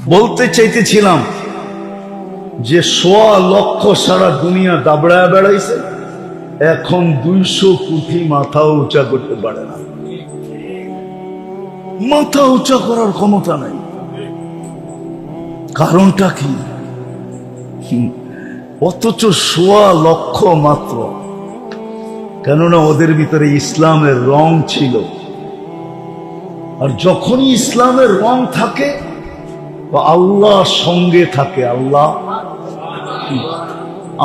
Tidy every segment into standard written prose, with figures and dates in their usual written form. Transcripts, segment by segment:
বলতে চাইতেছিলাম যে ১.৫ লক্ষ সারা দুনিয়া দাবড়ায় বেড়াইছে, এখন ২০০ কোটি মাথাও উঁচা করতে পারে না। মাথা উঁচা করার ক্ষমতা নাই। কারণটা কি? অথচ ১.৫ লক্ষ মাত্র। কেননা ওদের ভিতরে ইসলামের রং ছিল, আর যখনই ইসলামের রং থাকে আল্লাহ সঙ্গে থাকে। আল্লাহ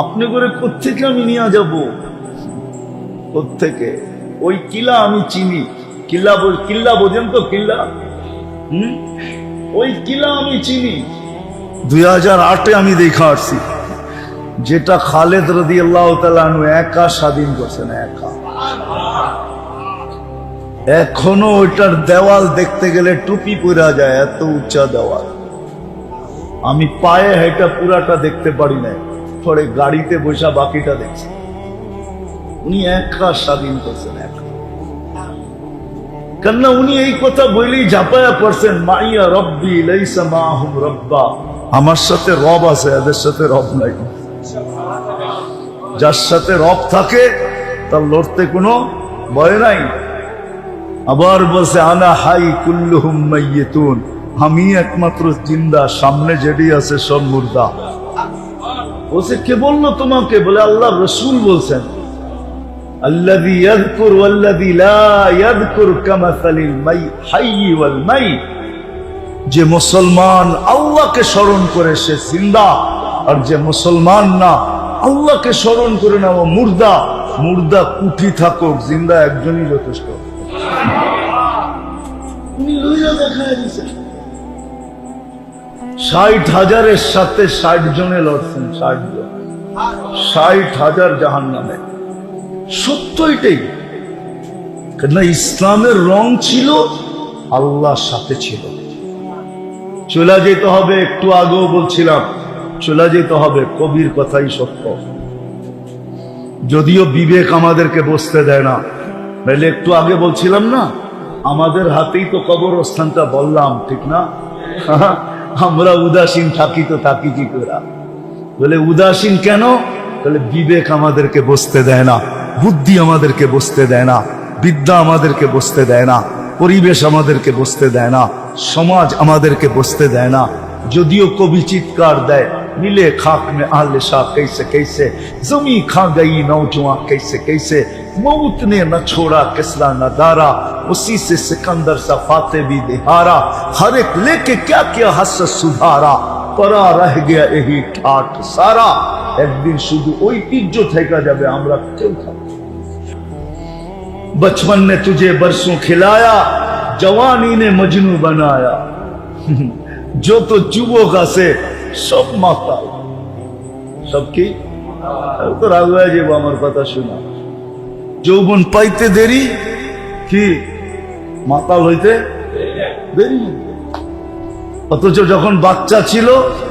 আপনি করে কোত্থেকে আমি নিয়ে যাব? কোত্থেকে? ওই কিলা আমি চিনি। কিল্লা বোঝেন তো? কিল্লা, ওই কিলা আমি চিনি। ২০০৮-এ আমি দেখা আসছি, যেটা খালেদ রাদিয়াল্লাহু তাআলা আনহু একা স্বাধীন করছেন, একা। এখনো ওইটার দেওয়াল দেখতে গেলে টুপি পরা যায়, এত উঁচা দেওয়াল। আমি পায়ে হেঁটে পুরাটা দেখতে পারি না, পরে গাড়িতে বসা বাকিটা দেখছি। উনি একা স্বাধীন করছেন, একা। কেননা উনি এই কথা বলেই ঝাঁপায়া পড়ছেন, মাইয়া রব্বি লাইসা মাহুম রব্বা। আমার সাথে রব আছে, এদের সাথে রব নাই। যার সাথে রব থাকে তার লড়তে কোনো ভয় নাই। আবার বলছে আনা হাই কুল্লুহুম মাইয়িতুন, আমি একমাত্র জিন্দা, সামনে যেটি আছে সব মুর্দা। বলছে কে বললো তোমাকে? বলে আল্লাহ রাসূল বলছেন, আল্লাযী ইয়াযকুর ওয়াল্লাযী লা ইয়াযকুর কামাসালিল হাইয়্যি ওয়াল মাইত। যে মুসলমান আল্লাহকে স্মরণ করে সে জিন্দা, আর যে মুসলমান না আল্লাহকে স্মরণ করে না ও মুর্দা। মুর্দা কুঠি থাকুক, জিন্দা একজনই যথেষ্ট। উনি লইয়া দেখায় দিয়েছেন ৬০,০০০-এর সাথে ৬০ জনে লড়ছেন, ৬০ জন, ৬০,০০০ জাহান্নামে। সত্য এটাই। কেননা ইসলামের রং ছিল, আল্লাহর সাথে ছিল। চলে যেতে হবে, একটু আগেও বলছিলাম, চলে যেতে হবে। কবির কথাই সত্য। যদিও বিবেক আমাদেরকে বসতে দেয় না, নাহলে একটু আগে বলছিলাম না, আমাদের হাতেই তো কবরস্থানটা, বললাম ঠিক না? আমরা উদাসীন থাকি তো থাকি কি করে? বলে উদাসীন কেন? তাহলে বিবেক আমাদেরকে বসতে দেয় না, বুদ্ধি আমাদেরকে বসতে দেয় না, বিদ্যা আমাদেরকে বসতে দেয় না, পরিবেশ আমাদেরকে বসতে দেয় না, সমাজ আমাদেরকে বসতে দেয় না। যদিও কবি চিৎকার দেয়, মিলে খাক মে আহলে শাহ कैसे कैसे, जमी खा गई नौजवान कैसे कैसे, मौत ने न छोड़ा किसला न दारा, उसी से सिकंदर सा फाते भी दिहारा, हर एक लेके क्या क्या हसरत सुधारा, परा रह गया यही ठाठ सारा। একদিন শুধু ঐতিহ্য থেকে যাবে, আমরা কেউ থাকবো। बचपन ने तुझे बरसों खिलाया, जवानी ने मजनू बनाया। যত যুবক আছে সব মাতাল, সব কি? তো রাগ হয়ে যাবো আমার কথা শোনা। যৌবন পাইতে দেরি, কি মাতাল হইতে দেরি। অথচ যখন বাচ্চা ছিল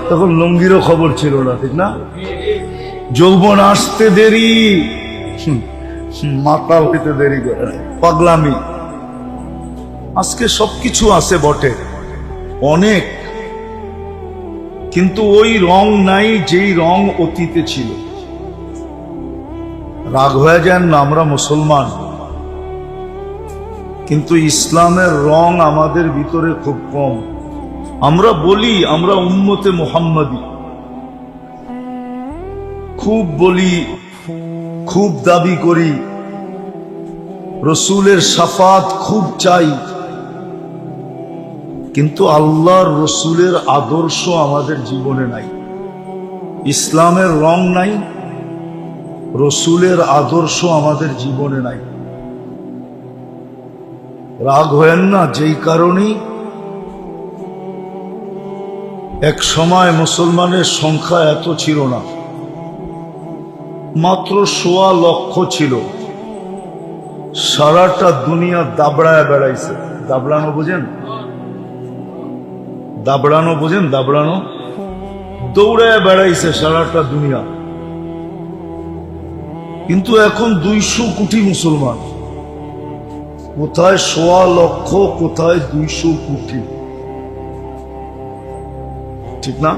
তখন লঙ্গিরও খবর ছিল না, ঠিক না? যৌবন আসতে দেরি, মাতাল হইতে দেরি করে, পাগলামি। আজকে সবকিছু আছে বটে, অনেক, কিন্তু ওই রং নাই যেই রং অতীতে ছিল। রাগ হয়ে যান না, আমরা মুসলমান, কিন্তু ইসলামের রং আমাদের ভিতরে খুব কম। আমরা বলি আমরা উম্মতে মুহাম্মাদি, খুব বলি, খুব দাবি করি, রসুলের শাফাত খুব চাই, কিন্তু আল্লাহর রসুলের আদর্শ আমাদের জীবনে নাই। ইসলামের রং নাই, রসুলের আদর্শ আমাদের জীবনে নাই। রাগ হয়েন না, যেই কারণেই এক সময় মুসলমানের সংখ্যা এত ছিল না, মাত্র ১.৫ লক্ষ ছিল। সারাটা দুনিয়া দাবড়ায় বেড়াইছে। দাবড়ানো বোঝেন? দাবড়ানো বোঝেন? দাবড়ানো, দৌড়ায় বেড়াইছে সারাটা দুনিয়া। কিন্তু এখন ২০০ কোটি মুসলমান। কোথায় ১.৫ লক্ষ, কোথায় ২০০ কোটি। ঠিক না?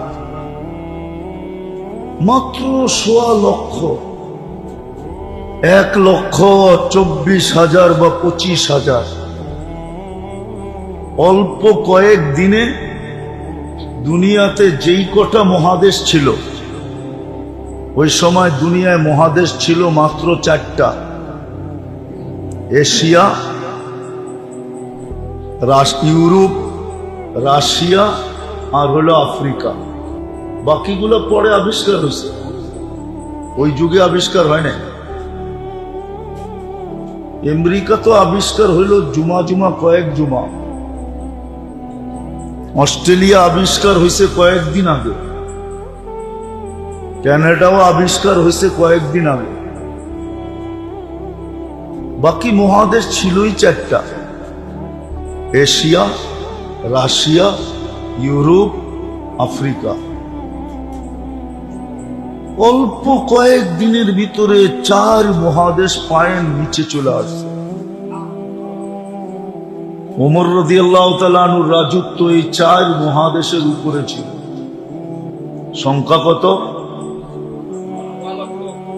মাত্র ১.৫ লক্ষ, ১,২৪,০০০ বা ২৫,০০০। অল্প কয়েক দিনে দুনিয়াতে যেই কটা মহাদেশ ছিল, ওই সময় দুনিয়ায় মহাদেশ ছিল মাত্র ৪টা: এশিয়া, ইউরোপ, রাশিয়া আর হলো আফ্রিকা। বাকিগুলো পরে আবিষ্কার হয়েছে, ওই যুগে আবিষ্কার হয় না। আমেরিকা তো আবিষ্কার হইল জুমা কয়েক জুমা। অস্ট্রেলিয়া আবিষ্কার হয়েছে কয়েকদিন আগে। কানাডাও আবিষ্কার হয়েছে কয়েকদিন আগে। বাকি মহাদেশ ছিলই ৪টা: এশিয়া, রাশিয়া, ইউরোপ, আফ্রিকা। অল্প কয়েক দিনের ভিতরে ৪ মহাদেশ পায়ের নিচে চলে আসছে। ওমর রাদিয়াল্লাহু তাআলা আনহুর রাজত্ব এই ৪ মহাদেশের উপরে ছিল। সংখ্যা কত?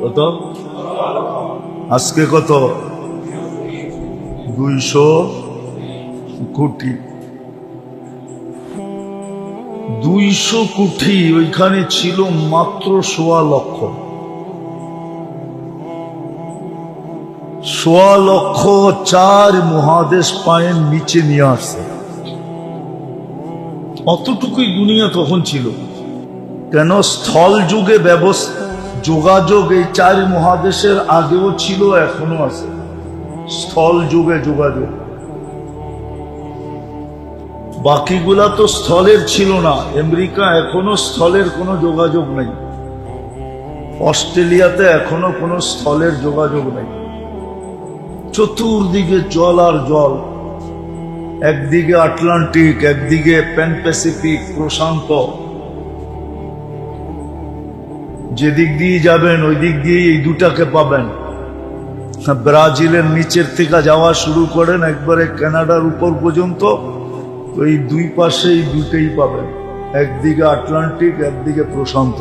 কত? আজকে কত? ২০০ কোটি। ২০০ কোটি ওইখানে ছিল মাত্র ১.৫ লক্ষ। ১.৫ লক্ষ ৪ মহাদেশ পায়ের নিচে নিয়ে আসছে। অতটুকুই দুনিয়া তখন ছিল। কেন? স্থল যুগে যোগাযোগ এই ৪ মহাদেশের আগেও ছিল, এখনো আছে। স্থল যুগে যোগাযোগ। বাকিগুলা তো স্থলের ছিল না। আমেরিকা এখনো স্থলের কোনো যোগাযোগ নেই। অস্ট্রেলিয়াতে এখনো কোনো স্থলের যোগাযোগ নেই। চতুর্দিকে জল আর জল। একদিকে আটলান্টিক, একদিকে প্যান প্যাসিফিক, প্রশান্ত। যেদিক দিয়ে যাবেন ওই দিক দিয়ে এই দুটাকে পাবেন। ব্রাজিলের নিচের থেকে যাওয়া শুরু করেন একবারে কানাডার উপর পর্যন্ত, ওই দুই পাশে এই দুটেই পাবেন। একদিকে আটলান্টিক, একদিকে প্রশান্ত।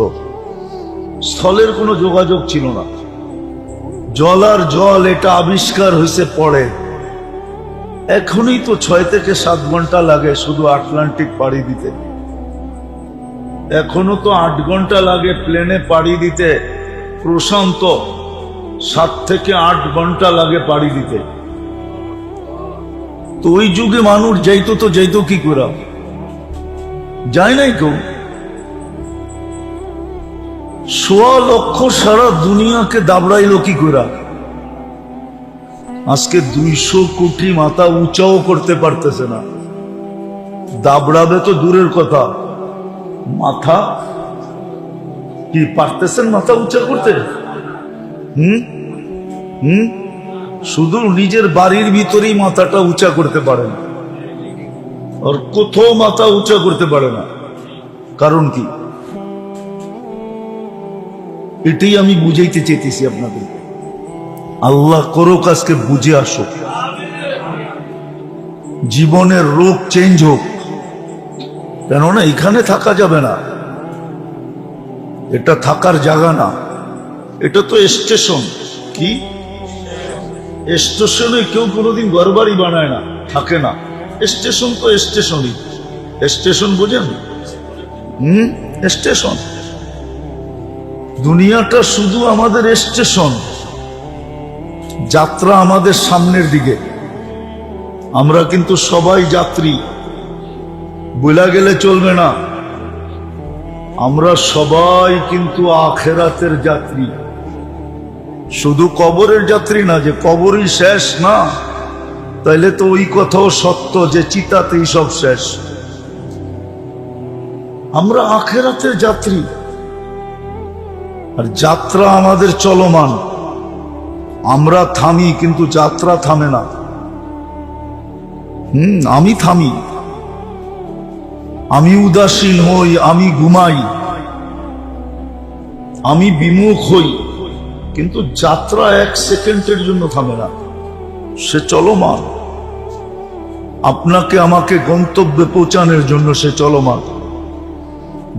স্থলের কোনো যোগাযোগ ছিল না। জল আর জল এটা আবিষ্কার হয়েছে পরে। এখনই তো ৬ থেকে ৭ ঘন্টা লাগে শুধু আটলান্টিক পাড়ি দিতে। এখনো তো ৮ ঘন্টা লাগে প্লেনে পাড়ি দিতে। প্রশান্ত ৭ থেকে ৮ ঘন্টা লাগে পাড়ি দিতে। তো ওই যুগে মানুষ যাইতো কি করে? যায় নাই কেউ। ১.৫ লক্ষ সারা দুনিয়াকে দাবড়াইল কি করে? আজকে ২০০ কোটি মাথা উঁচাও করতে পারতেছে না। দাবড়াবে তো দূরের কথা, মাথা কি পারতেছেন মাথা উঁচা করতে? শুধু নিজের বাড়ির ভিতরেই মাথাটা উঁচা করতে পারেন, আর কোথাও মাথা উঁচা করতে পারে না। কারণ কি? এটাই আমি বুঝাইতে চেয়েছি আপনাদের। আল্লাহ করুক আজকে বুঝে আসুক, জীবনের রোগ চেঞ্জ হোক। কেননা এখানে থাকা যাবে না, এটা থাকার জায়গা না, এটা তো স্টেশন। কি স্টেশনে কেউ কোনোদিন ঘরবাড়ি বানায় না, থাকে না। স্টেশন তো স্টেশনই। স্টেশন বোঝেন? স্টেশন। দুনিয়াটা শুধু আমাদের স্টেশন। যাত্রা আমাদের সামনের দিকে, আমরা কিন্তু সবাই যাত্রী। বলা গেলে চলবে না, আমরা সবাই কিন্তু আখেরাতের যাত্রী। শুধু কবরের যাত্রী না, যে কবরই শেষ না, তাইলে তো ওই কথাও সত্য যে চিতাতেই সব শেষ। আমরা আখেরাতের যাত্রী, আর যাত্রা আমাদের চলমান। আমরা থামি কিন্তু যাত্রা থামে না। আমি থামি, আমি উদাসীন হই, আমি ঘুমাই, আমি বিমুখ হই, কিন্তু যাত্রা 1 সেকেন্ডের জন্য থামে না, সে চলমান। আপনাকে আমাকে গন্তব্যে পৌঁছানোর জন্য সে চলমান।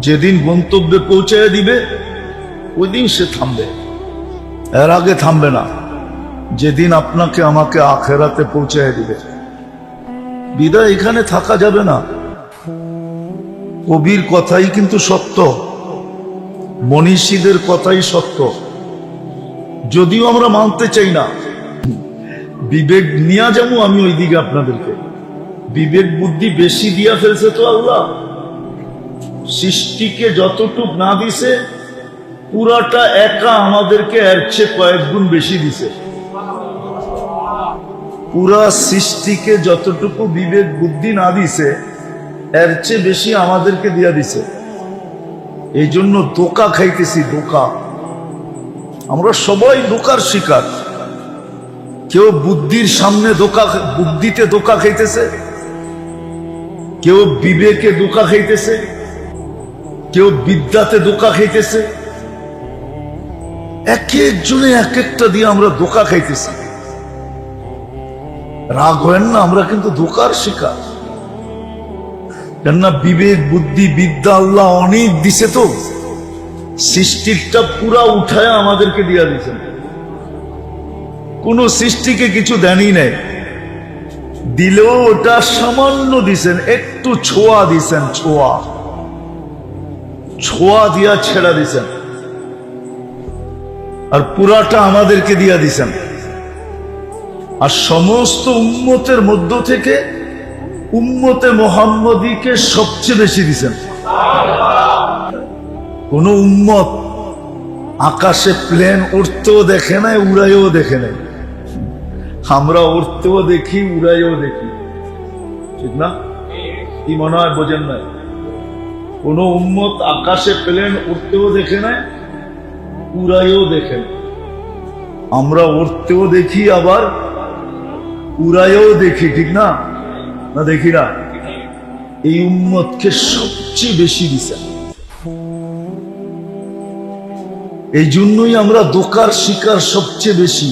যেদিন গন্তব্যে পৌঁছায় দিবে ওই দিন সে থামবে, এর আগে থামবে না। যেদিন আপনাকে আমাকে আখেরাতে পৌঁছায় দিবে, বিদায় এখানে থাকা যাবে না। কবির কথাই কিন্তু সত্য, মনীষীদের কথাই সত্য, যদিও আমরা মানতে চাই না। বিবেক নিয়ে যাবো আমি ওই দিকে আপনাদেরকে। বিবেক বুদ্ধি বেশি দিয়া ফেলছে তো আল্লাহ। সৃষ্টিকে যতটুক না দিছে, পুরাটা একা আমাদেরকে এর চেয়ে কয়েক গুণ বেশি দিছে। পুরা সৃষ্টিকে যতটুকু বিবেক বুদ্ধি না দিছে, এর চেয়ে বেশি আমাদেরকে দিয়া দিছে। এই জন্য ধোঁকা খাইতেছি, ধোঁকা। আমরা সবাই ধোঁকার শিকার। কেউ বুদ্ধির সামনে ধোঁকা, বুদ্ধিতে ধোঁকা খাইতেছে, কেউ বিবেকে ধোঁকা খাইতেছে, কেউ বিদ্যাতে ধোঁকা খাইতেছে। এক একজনে এক একটা দিয়ে আমরা ধোঁকা খাইতেছি। রাগ হয় না, আমরা কিন্তু ধোঁকার শিকার। কেননা বিবেক বুদ্ধি বিদ্যা আল্লাহ অনেক দিছে, তো সৃষ্টিটা পুরা উঠায় আমাদেরকে দিয়া দিচ্ছেন। কোন সৃষ্টিকে কিছু দেনই নাই, দিলেও ওটা সামান্য দিছেন, একটু ছোঁয়া দিছেন, ছোঁয়া ছোঁয়া দিয়া ছেড়া দিছেন, আর পুরাটা আমাদেরকে দিয়া দিছেন। আর সমস্ত উম্মতের মধ্য থেকে উম্মতে মুহাম্মদীকে সবচেয়ে বেশি দিছেন। কোন উম্মত আকাশে প্লেন উড়তেও দেখে নাই, উড়াইও দেখে নাই। আমরা উড়তেও দেখি, উড়াইও দেখি, ঠিক না? কি মনে হয় বোঝেন না? কোন উম্মত আকাশে প্লেন উড়তেও দেখে নাই, উড়াইও দেখে নাই। আমরা উড়তেও দেখি, আবার উড়াইও দেখি, ঠিক না? না দেখি না? এই উম্মতকে সবচেয়ে বেশি দিছে। এই জন্যই আমরা ধোঁকার শিকার সবচেয়ে বেশি।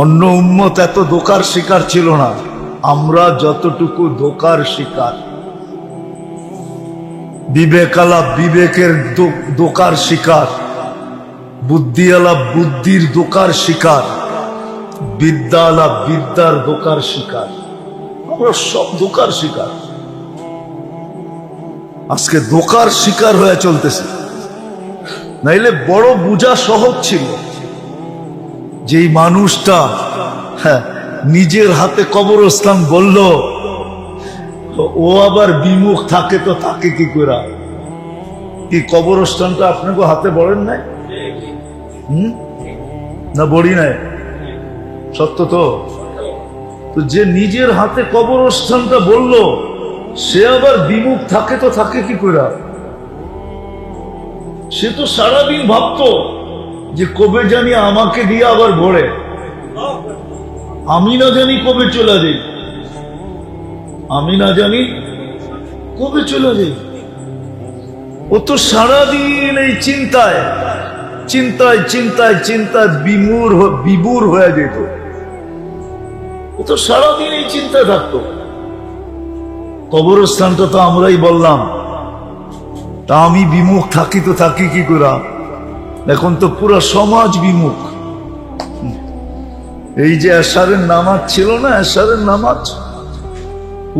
অন্য উম্মত এত ধোঁকার শিকার ছিল না, আমরা যতটুকু ধোঁকার শিকার। বিবেকালা বিবেকের ধোঁকার শিকার, বুদ্ধিওয়ালা বুদ্ধির ধোঁকার শিকার, বিদ্যাওয়ালা বিদ্যার ধোঁকার শিকার। আমরা সব ধোঁকার শিকার। আজকে ধোঁকার শিকার হয়ে চলতেছে। নাইলে বড় বোঝা সহজ ছিল। যেই মানুষটা নিজের হাতে কবরস্থান বলল, ও আবার বিমুখ থাকে, তো থাকে কি করে? কি কবরস্থানটা আপনাকে হাতে বলেন নাই? না বড়ি নাই? সত্য তো। তো যে নিজের হাতে কবরস্থানটা বলল, সে আবার বিমুখ থাকে, তো থাকে কি করে? সে তো সারাদিন ভাবতো যে কবে জানি আমাকে দিয়ে আবার ভরে, আমি না জানি কবে চলে যাই, আমি না জানি কবে চলে যাই। ও তো সারাদিন এই চিন্তায় চিন্তায় চিন্তায় চিন্তায় বিমূঢ় হয়ে যেত। ও তো সারাদিন এই চিন্তায় থাকতো। কবরস্থানটা তো আমরাই বললাম, তা আমি বিমুখ থাকি, তো থাকি কি করে? এখন তো পুরো সমাজ বিমুখ। এই যে এশারের নামাজ ছিল না, এশারের নামাজ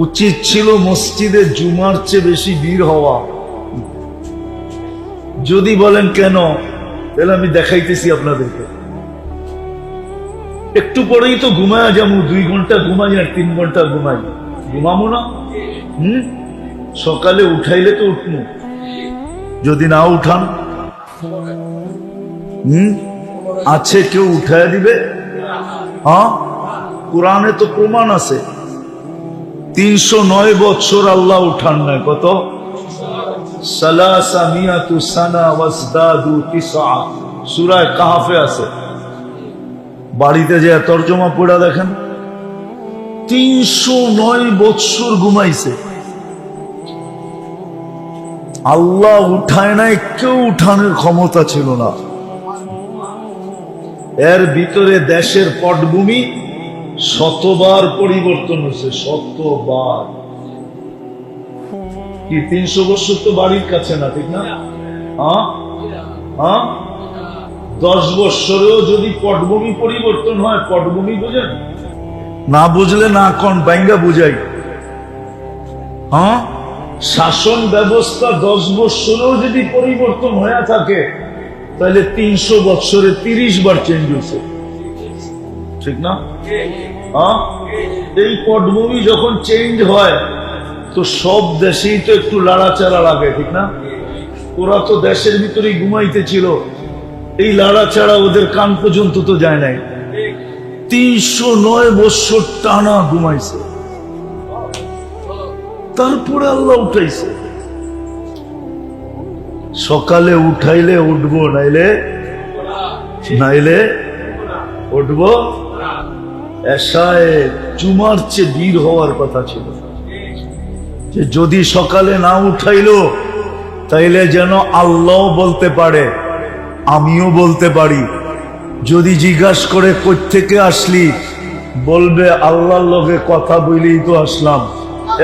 উচিত ছিল মসজিদে জুমার চেয়ে বেশি ভিড় হওয়া। যদি বলেন কেন, তাহলে আমি দেখাইতেছি আপনাদেরকে। একটু পরেই তো ঘুমায়া যাবো, 2 ঘন্টা ঘুমাই আর 3 ঘন্টা ঘুমাই, ঘুমাবো না? সকালে উঠাইলে তো উঠবো, যদি না উঠান আছে কেউ উঠায় দিবে? হ্যাঁ, কোরআনে তো প্রমাণ আছে। 309 বছর আল্লাহ উঠান নাই, কত? সালাসামিয়াতু সানা ওয়াজদাদু তিসআ, সূরা কাহফে আছে। বাড়িতে যে তরজমা পড়া দেখেন, 309 বছর ঘুমাইছে। আল্লাহ উঠায় নাই, কেউ উঠানোর ক্ষমতা ছিল না। এর ভিতরে দেশের পটভূমি শতবার পরিবর্তন হয়েছে, শতবার। কি 300 বছর তো বাড়ির কাছে না, ঠিক না? 10 বছরেও যদি পটভূমি পরিবর্তন হয়, পটভূমি বুঝেন? না বুঝলে না কোন ব্যাঙ্গা বুঝাই। শাসন ব্যবস্থা 10 বছরেও যদি পরিবর্তন হয়ে থাকে, তাহলে 300 বছরে 30 বার চেঞ্জ হয়েছে, ঠিক না? এই পটভূমি যখন চেঞ্জ হয় তো সব দেশেই তো একটু লাড়াচাড়া লাগে, ঠিক না? ওরা তো দেশের ভিতরেই ঘুমাইতেছিল, এই লাড়াচাড়া ওদের কান পর্যন্ত তো যায় নাই। 309 বছর টানা ঘুমাইছে, তারপরে আল্লাহ উঠাইছে। সকালে উঠাইলে উঠবো, নাইলে উঠবো। এশায় জুমার চেয়ে বীর হওয়ার কথা ছিল, যে যদি সকালে না উঠাইলো তাইলে যেন আল্লাহ বলতে পারে, আমিও বলতে পারি। যদি জিজ্ঞাসা করে কই থেকে আসলি, বলবে আল্লাহর লগে কথা বলেই তো আসলাম,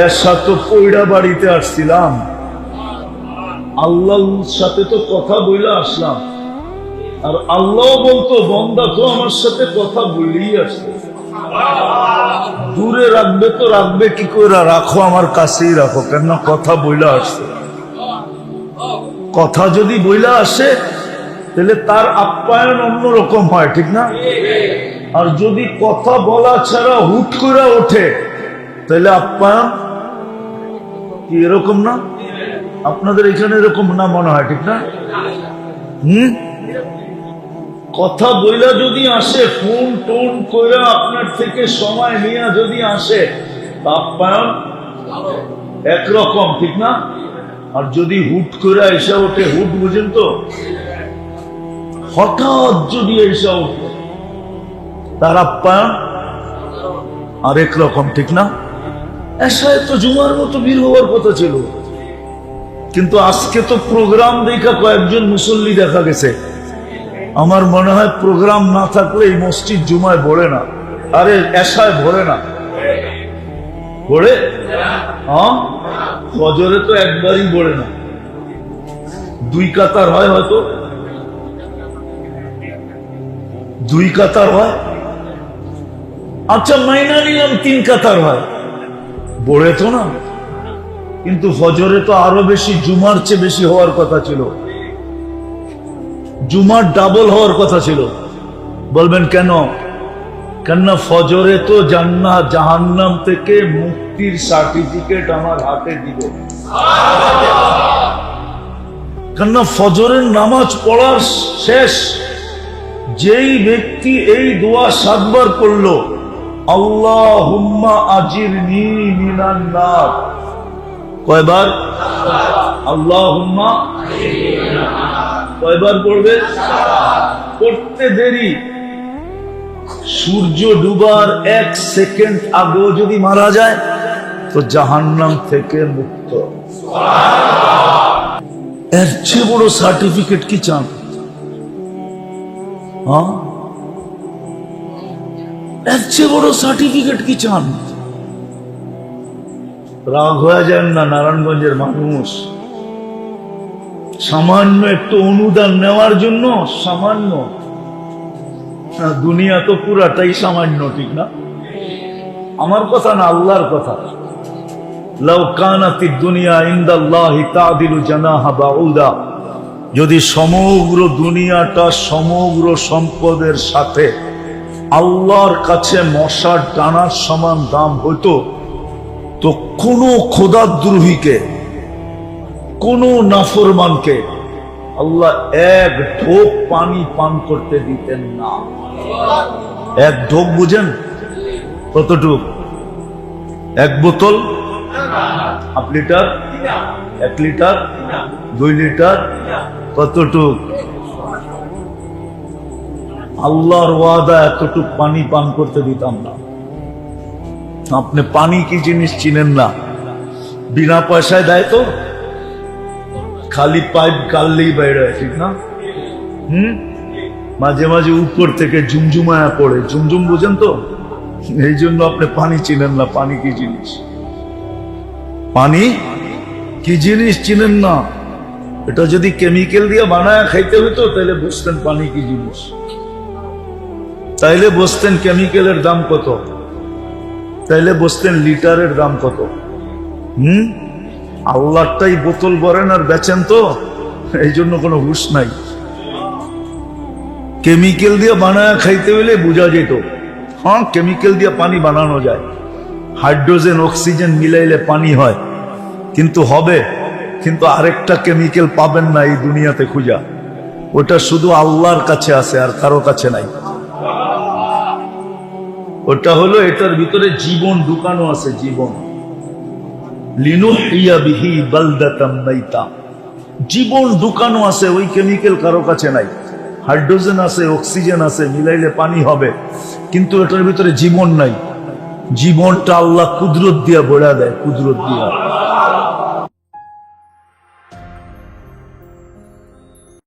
এর সাথে কইরা বাড়িতে আসছিলাম, আল্লাহর সাথে তো কথা বইলা আসলাম। আর আল্লাহ বলতো, বন্দা তো আমার সাথে কথা বলেই আসছে। দূরে রাখবে তো রাখবে কি করে, রাখো আমার কাছেই রাখো, কেন কথা বইলা আসছে। কথা যদি বইলা আসে তাহলে তার আপ্যায়ন অন্যরকম হয়, ঠিক না? আর যদি কথা বলা ছাড়া হুট করে ওঠে, তাহলে আপ্যায়ন কি এরকম না? আপনাদের এখানে এরকম না মনে হয়, ঠিক না? কথা বইলা যদি আসে, ফোন টোন করে আপনার থেকে সময় নিয়ে যদি আসে, আপ্যায়ন একরকম, ঠিক না? আর যদি হুট করে এসে ওঠে, হুট বুঝেন তো, হঠাৎ যদি এসে ওঠে, তার আপ্যায়ন আরেক রকম, ঠিক না? এসায় তো জুমার মতো ভিড় হওয়ার কথা ছিল, কিন্তু আজকে তো প্রোগ্রাম দেখা কয়েকজন মুসল্লি দেখা গেছে। আমার মনে হয় প্রোগ্রাম না থাকলে এই মসজিদ জুমায় ভরে না, আরে এসায় ভরে না, ভরে? ফজরে তো একবারই ভরে না, 2 কাতার হয়, হয়তো 2 কাতার হয়। আচ্ছা মাইনা নিলাম 3 কাতার হয়, ভরে তো না। কিন্তু ফজরে তো আরো বেশি, জুমার চেয়ে বেশি হওয়ার কথা ছিল, জুমার ডাবল হওয়ার কথা ছিল। বলবেন কেন? কেননা ফজরে তো জান্নাত জাহান্নাম থেকে মুক্তির সার্টিফিকেট আমার হাতে দিল। কেননা ফজরের নামাজ পড়ার শেষ যেই ব্যক্তি এই দোয়া 7 বার পড়লো, আল্লাহুম্মা আজিরনি মিনান নার, কয়বার? আল্লাহুম্মা কয়বার পড়বে? পড়তে দেরি, সূর্য ডুবার 1 সেকেন্ড আগেও যদি মারা যায় তো জাহান্নাম থেকে মুক্ত। এর চেয়ে বড় সার্টিফিকেট কি চান? এর চেয়ে বড় সার্টিফিকেট কি চান? রাগ হয়ে যান না নারায়ণগঞ্জের মানুষ, সামান্য একটু অনুদান নেওয়ার জন্য, সামান্য, দুনিয়া তো পুরাটাই সামান্য, ঠিক না? আমার কথা না, আল্লাহর কথা। লাউ কানাতিদ দুনিয়া ইনদাল্লাহি তাদিলু জানাহা বাউদা, যদি সমগ্র দুনিয়াটা সমগ্র সম্পদের সাথে আল্লাহর কাছে মশার ডানার সমান দাম হতো, তো কোনো খোদাদ্রোহীকে, কোনো নাফরমানকে আল্লাহ 1 ঢোক পানি পান করতে দিতেন না। 1 ঢোক বুঝেন কতটুক? 1 বোতল, 1 লিটার, 1 লিটার, 2 লিটার, কতটুক? আল্লাহর ওয়াদা এতটুক পানি পান করতে দিতাম না। আপনি পানি কি জিনিস চিনেন না, বিনা পয়সায় দেয় তো, খালি পাইপ গাললেই বাইরে হয়, ঠিক না? মাঝে মাঝে উপর থেকে ঝুমঝুমায়া পড়ে, ঝুমঝুম বুঝেন তো, এই জন্য আপনি পানি চিনেন না। পানি কি জিনিস? পানি কি জিনিস চিনেন না? এটা যদি কেমিক্যাল দিয়ে বানায় খাইতে হতো তাহলে বুঝতেন পানি কি জিনিস, তাইলে বুঝতেন কেমিক্যালের দাম কত, তাইলে বুঝতেন লিটারের দাম কত। আল্লাহটাই বোতল ভরেন আর বেচেন, তো এই জন্য কোনো হুঁশ নাই। কেমিক্যাল দিয়ে বানায় খাইতে হইলে বোঝা যেত, হ্যাঁ কেমিক্যাল দিয়ে পানি বানানো যায়, হাইড্রোজেন অক্সিজেন মিলাইলে পানি হয়, কিন্তু হবে, কিন্তু আরেকটা কেমিক্যাল পাবেন না এই দুনিয়াতে খুঁজা, ওটা শুধু আল্লাহর কাছে আছে আর কারো কাছে নাই। ওটা হলো এটার ভিতরে জীবন ঢুকানো আছে, জীবন। লিনুহইয়া বিহি বালদাতাম মাইতা, জীবন ঢুকানো আছে, ওই কেমিক্যাল কারো কাছে নাই। হাইড্রোজেন আছে, অক্সিজেন আছে, মিলাইলে পানি হবে, কিন্তু এটার ভিতরে জীবন নাই। জীবনটা আল্লাহ কুদরত দিয়া বড়া দেয়, কুদরত দিয়া।